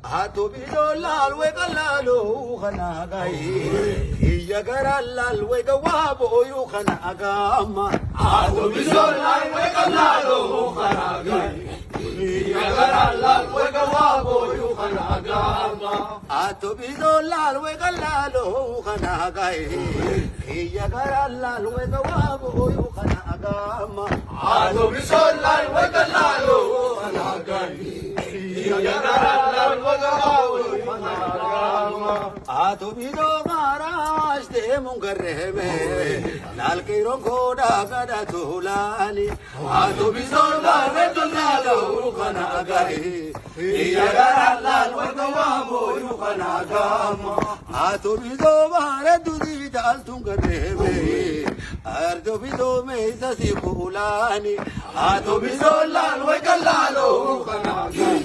Atu bisolal wega lalo khana gai ya garalal wega wabo yu khana agama Atu bisolal wega lalo khana gai ya garalal wega wabo yu khana agama Atu bisolal wega lalo khana gai ya garalal wega wabo yu khana agama Atu bisolal wega lalo khana gai Atu bido marash de mungarre me lal ke rongo da gada tulani Atu bido lal tulalo khana gai ya lal wagawo yu khana gama Atu bido mare dudi dal tungarre me ardo bido me sasi bulani Atu bido lal wagalalo khana gai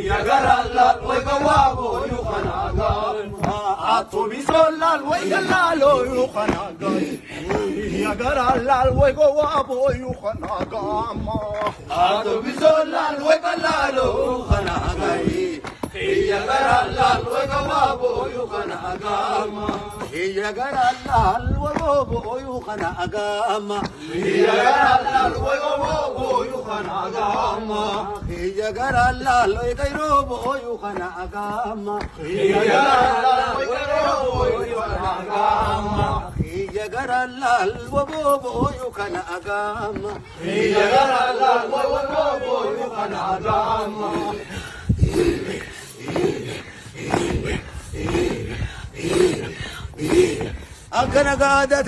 ya garalal wagawo yu khana gama Atu bisolal wagalalo yu khana gai ya garalal wagawo yu khana gama Atu bisolal wagalalo khana gai ya garalal wagawo yu khana gama ya garalal wagawo yu khana gama ya garalal wagawo yu khana gama ya garalal wagawo yu khana gama ya garalal wagawo yu khana gama ya garalal wagawo yu khana gama ya garalal wagawo yu khana gama Agana gada